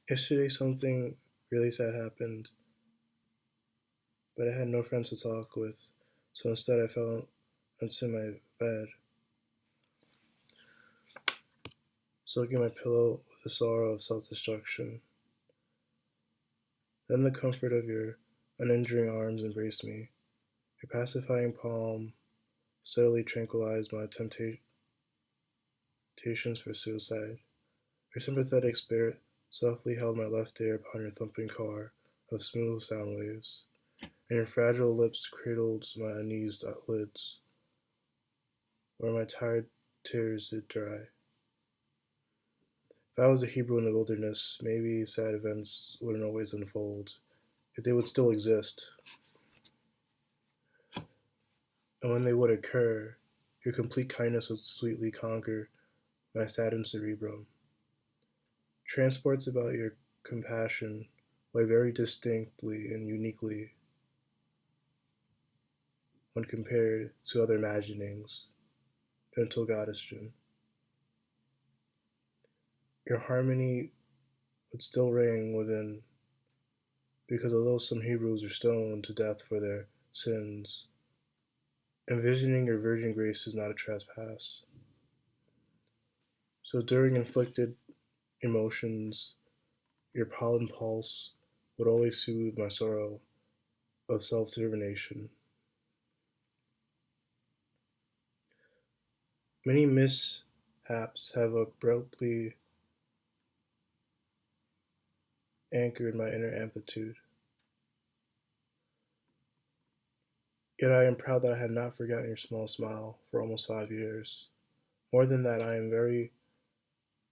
Yesterday something really sad happened, but I had no friends to talk with, so instead I fell onto my bed, soaking my pillow with the sorrow of self-destruction. Then the comfort of your uninjuring arms embraced me. Your pacifying palm steadily tranquilized my temptations for suicide. Your sympathetic spirit softly held my left ear upon your thumping car of smooth sound waves, and your fragile lips cradled my uneased lids, where my tired tears did dry. If I was a Hebrew in the wilderness, maybe sad events wouldn't always unfold, yet they would still exist. And when they would occur, your complete kindness would sweetly conquer my saddened cerebrum. Transports about your compassion weigh very distinctly and uniquely when compared to other imaginings, gentle goddess Jin. Your harmony would still ring within, because although some Hebrews are stoned to death for their sins, envisioning your virgin grace is not a trespass. So during inflicted emotions, your pollen pulse would always soothe my sorrow of self determination. Many mishaps have abruptly anchored my inner amplitude. Yet I am proud that I had not forgotten your small smile for almost 5 years. More than that, I am very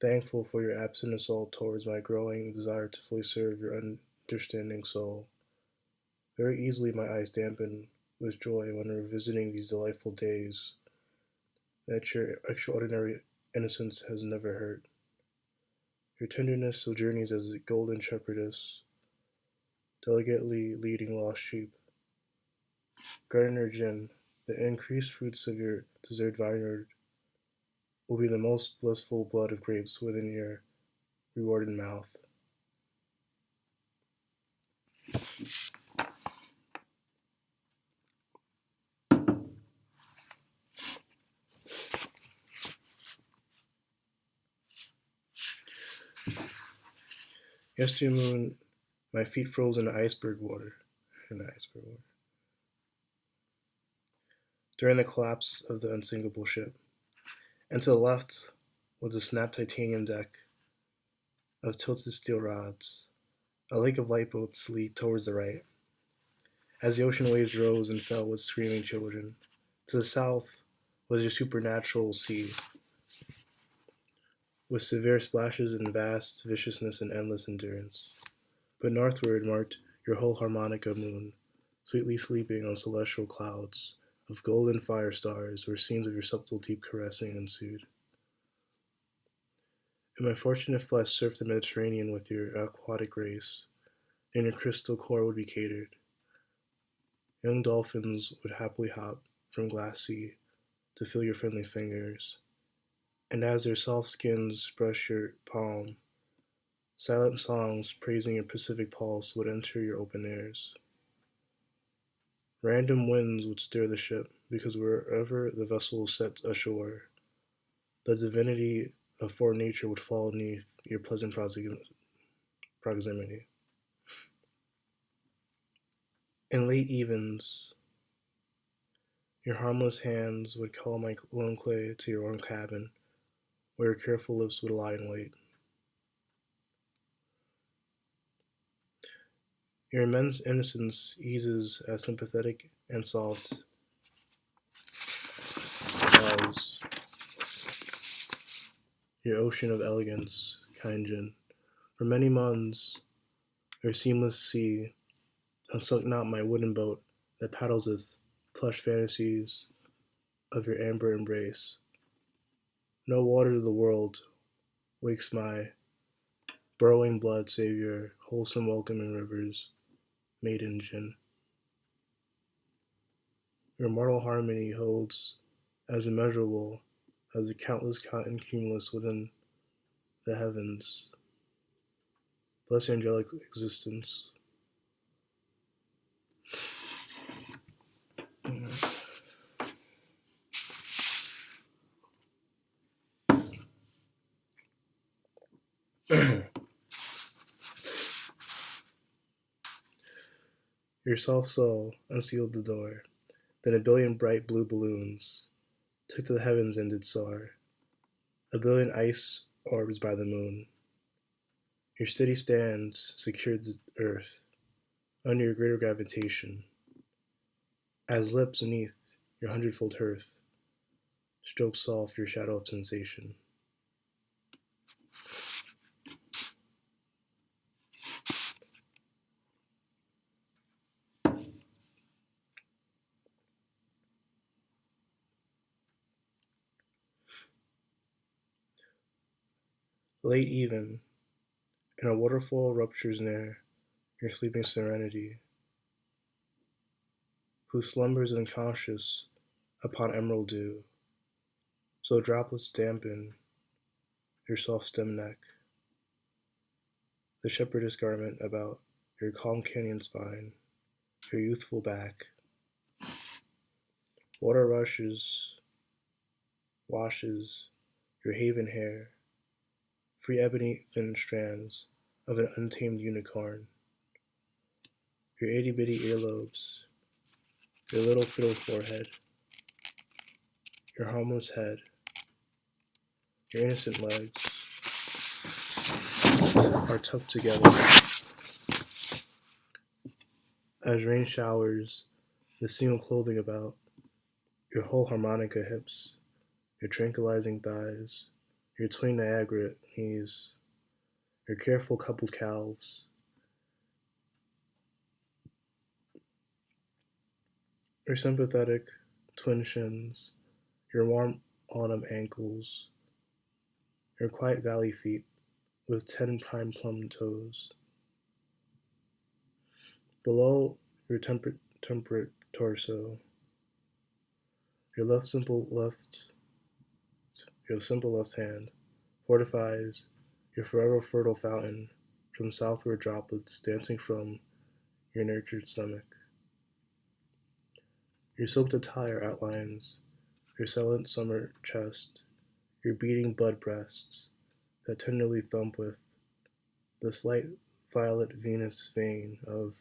thankful for your absent assault towards my growing desire to fully serve your understanding soul. Very easily my eyes dampen with joy when revisiting these delightful days that your extraordinary innocence has never hurt. Your tenderness still journeys as a golden shepherdess, delicately leading lost sheep. Gardener Jin, the increased fruits of your deserted vineyard will be the most blissful blood of grapes within your rewarded mouth. Yesterday moon, my feet froze in iceberg water. In iceberg water. During the collapse of the unsinkable ship. And to the left was a snapped titanium deck of tilted steel rods. A lake of lifeboats lead towards the right, as the ocean waves rose and fell with screaming children. To the south was your supernatural sea, with severe splashes and vast viciousness and endless endurance. But northward marked your whole harmonica moon, sweetly sleeping on celestial clouds of golden fire stars, where scenes of your subtle deep caressing ensued. And my fortunate flesh surfed the Mediterranean with your aquatic grace, and your crystal core would be catered. Young dolphins would happily hop from glass sea to feel your friendly fingers, and as their soft skins brush your palm, silent songs praising your Pacific pulse would enter your open ears. Random winds would stir the ship, because wherever the vessel set ashore, the divinity of foreign nature would fall beneath your pleasant proximity. In late evens, your harmless hands would call my lone clay to your warm cabin, where your careful lips would lie in wait. Your immense innocence eases as sympathetic and soft as your ocean of elegance, kind Jin. For many months, your seamless sea has sunk not my wooden boat that paddles with plush fantasies of your amber embrace. No water of the world wakes my burrowing blood save your wholesome welcoming rivers, maiden Jin. Your mortal harmony holds as immeasurable as the countless cotton cumulus within the heavens. Bless your angelic existence. Your soft soul unsealed the door. Then a billion bright blue balloons took to the heavens and did soar. A billion ice orbs by the moon. Your steady stand secured the earth under your greater gravitation, as lips beneath your hundredfold hearth stroked soft your shadow of sensation. Late even, and a waterfall ruptures near your sleeping serenity, who slumbers unconscious upon emerald dew, so droplets dampen your soft stem neck, the shepherdess garment about your calm canyon spine, your youthful back. Water rushes, washes your haven hair, free ebony thin strands of an untamed unicorn, your itty bitty earlobes, your little fiddle forehead, your harmless head, your innocent legs are tucked together as rain showers the single clothing about your whole harmonica hips, your tranquilizing thighs, your twin Niagara knees, your careful coupled calves, your sympathetic twin shins, your warm autumn ankles, your quiet valley feet with 10 prime plum toes. Below your temperate torso, your simple left hand fortifies your forever fertile fountain from southward droplets dancing from your nurtured stomach. Your soaked attire outlines your silent summer chest, your beating bud breasts that tenderly thump with the slight violet Venus vein of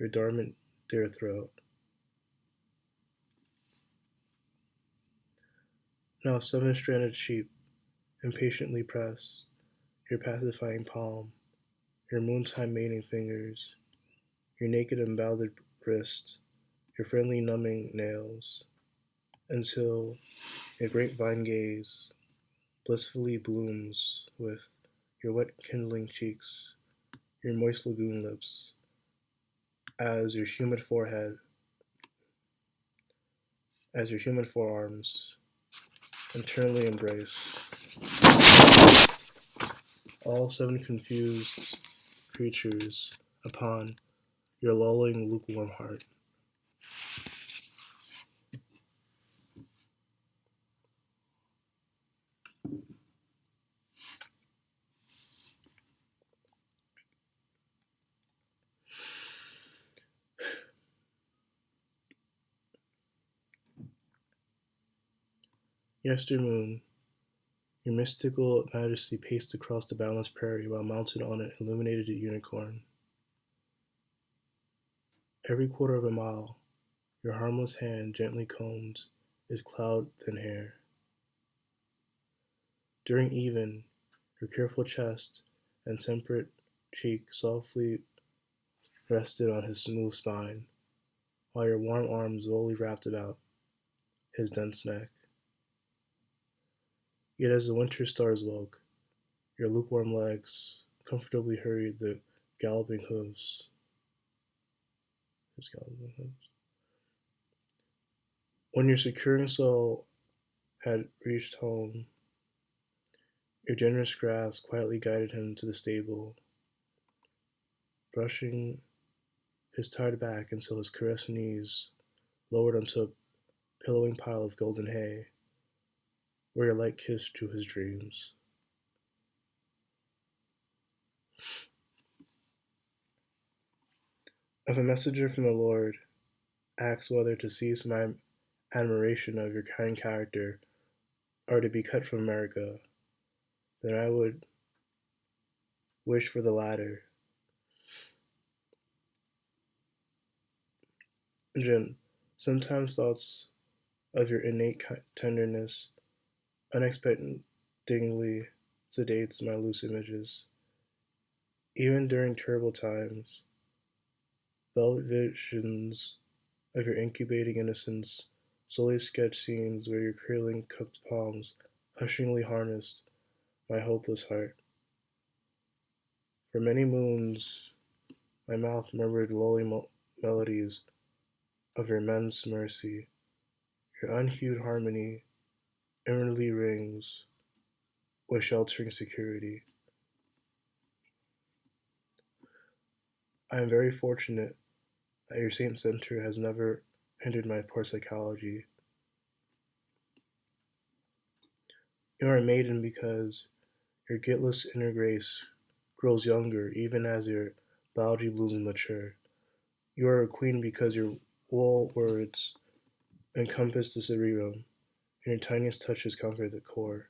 your dormant deer throat. Now 7-stranded sheep impatiently press your pacifying palm, your moontime mating fingers, your naked emboweled wrist, your friendly numbing nails, until your grapevine gaze blissfully blooms with your wet kindling cheeks, your moist lagoon lips, as your humid forehead, as your human forearms internally embrace all 7 confused creatures upon your lulling lukewarm heart. Yester moon, your mystical majesty paced across the boundless prairie while mounted on an illuminated unicorn. Every quarter of a mile, your harmless hand gently combs its cloud-thin hair. During even, your careful chest and temperate cheek softly rested on his smooth spine, while your warm arms slowly wrapped about his dense neck. Yet as the winter stars woke, your lukewarm legs comfortably hurried the galloping hooves. His galloping hooves. When your securing soul had reached home, your generous grasp quietly guided him to the stable, brushing his tired back until his caressed knees lowered onto a pillowing pile of golden hay, where your light kiss drew his dreams. If a messenger from the Lord asks whether to cease my admiration of your kind character or to be cut from America, then I would wish for the latter. Jin, sometimes thoughts of your innate tenderness unexpectedly sedates my loose images. Even during terrible times, velvet visions of your incubating innocence slowly sketch scenes where your cradling cupped palms hushingly harnessed my hopeless heart. For many moons, my mouth murmured lulling melodies of your immense mercy. Your unhued harmony inwardly rings with sheltering security. I am very fortunate that your saint center has never hindered my poor psychology. You are a maiden because your guiltless inner grace grows younger even as your biology blooms mature. You are a queen because your wool words encompass the cerebrum, and your tiniest touches comfort the core.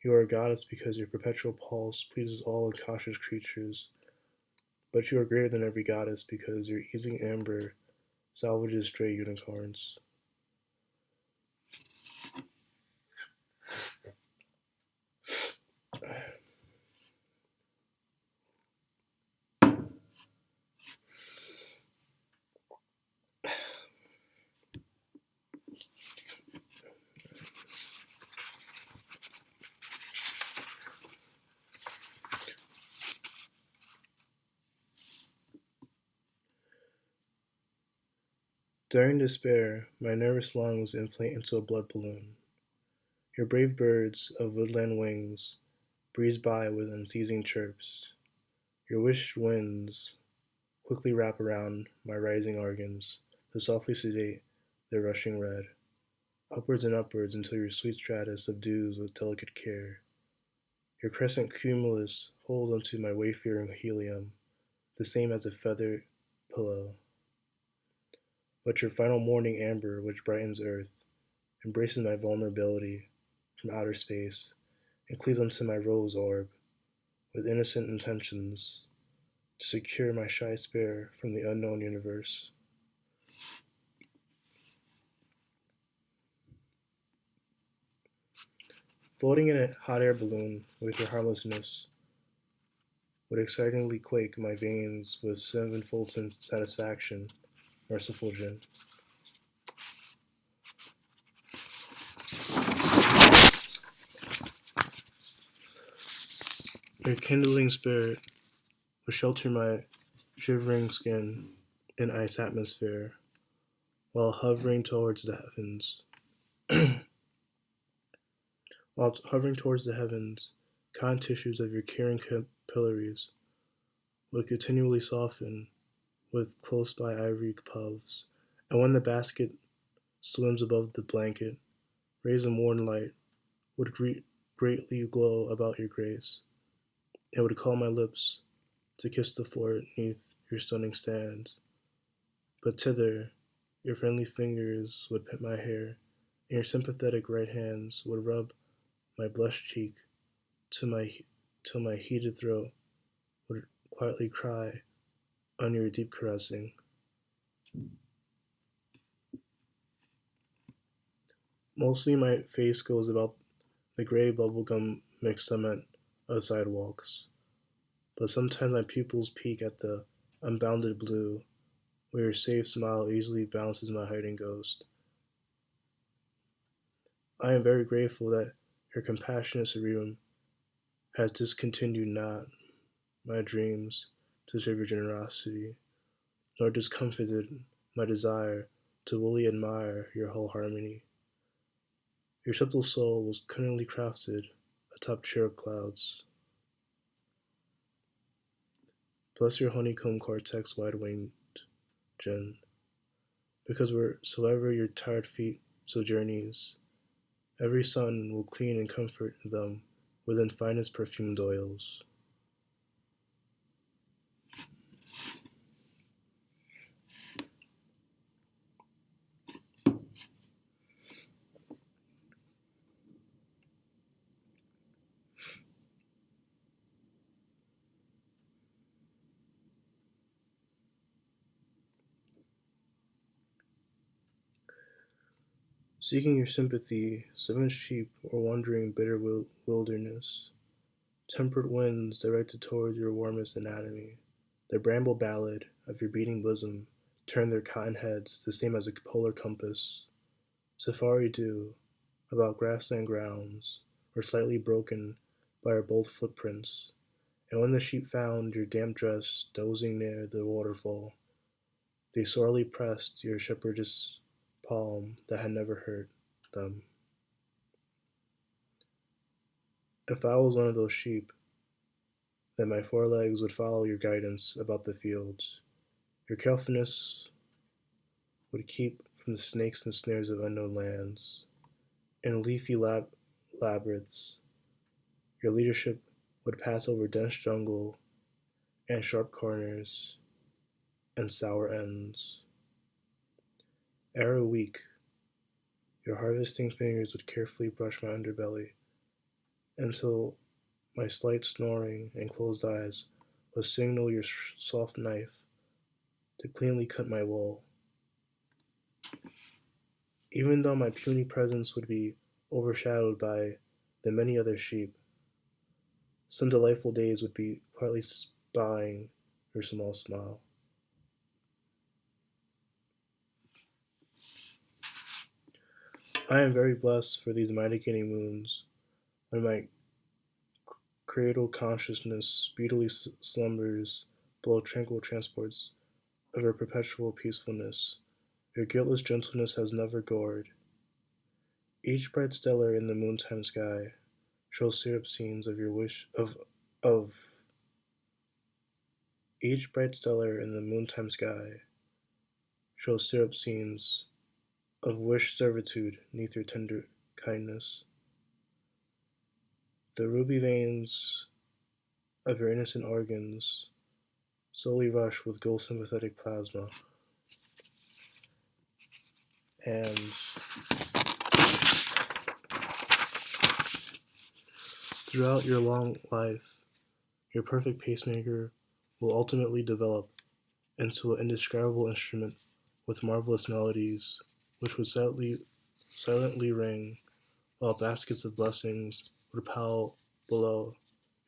You are a goddess because your perpetual pulse pleases all incautious creatures, but you are greater than every goddess because your easing amber salvages stray unicorns. During despair, my nervous lungs inflate into a blood balloon. Your brave birds of woodland wings breeze by with unceasing chirps. Your wished winds quickly wrap around my rising organs to softly sedate their rushing red, upwards and upwards until your sweet stratus subdues with delicate care. Your crescent cumulus holds onto my wayfaring helium, the same as a feather pillow. But your final morning amber, which brightens earth, embraces my vulnerability from outer space, and cleaves onto my rose orb with innocent intentions to secure my shy spare from the unknown universe. Floating in a hot air balloon with your harmlessness would excitingly quake my veins with sevenfold satisfaction, merciful Jin. Your kindling spirit would shelter my shivering skin in ice atmosphere while hovering towards the heavens. While hovering towards the heavens, kind tissues of your caring capillaries would continually soften with close by ivory puffs, and when the basket swims above the blanket, rays of morn light would greatly glow about your grace. It would call my lips to kiss the floor neath your stunning stands, but thither your friendly fingers would pet my hair, and your sympathetic right hands would rub my blushed cheek till my till my heated throat would quietly cry on your deep caressing. Mostly my face goes about the gray bubblegum mixed cement of sidewalks, but sometimes my pupils peek at the unbounded blue where your safe smile easily bounces my hiding ghost. I am very grateful that your compassionate cerebrum has discontinued not my dreams to serve your generosity, nor discomfited my desire to wholly admire your whole harmony. Your subtle soul was cunningly crafted atop cherub clouds. Bless your honeycomb cortex wide-winged Jin, because wheresoever your tired feet sojourneys, every sun will clean and comfort them within finest perfumed oils. Seeking your sympathy, 7 sheep or wandering bitter wilderness, temperate winds directed toward your warmest anatomy, the bramble ballad of your beating bosom turned their cotton heads the same as a polar compass. Safari dew, about grassland grounds, or slightly broken by our bold footprints, and when the sheep found your damp dress dozing near the waterfall, they sorely pressed your shepherdess palm that had never hurt them. If I was one of those sheep, then my forelegs would follow your guidance about the fields. Your carefulness would keep from the snakes and snares of unknown lands. In leafy labyrinths, your leadership would pass over dense jungle and sharp corners and sour ends. Arrow weak, your harvesting fingers would carefully brush my underbelly until my slight snoring and closed eyes would signal your soft knife to cleanly cut my wool. Even though my puny presence would be overshadowed by the many other sheep, some delightful days would be quietly spying your small smile. I am very blessed for these mighty moons, when my cradle consciousness speedily slumbers below tranquil transports of your perpetual peacefulness. Your guiltless gentleness has never gored. Each bright stellar in the moontime sky shows syrup scenes of your wish of each bright stellar in the moontime sky shows syrup scenes of wished servitude neath your tender kindness. The ruby veins of your innocent organs slowly rush with gold sympathetic plasma, and throughout your long life, your perfect pacemaker will ultimately develop into an indescribable instrument with marvelous melodies, which would silently ring while baskets of blessings would pile below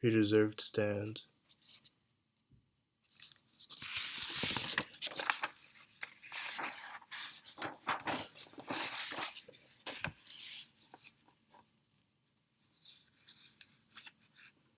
your deserved stand.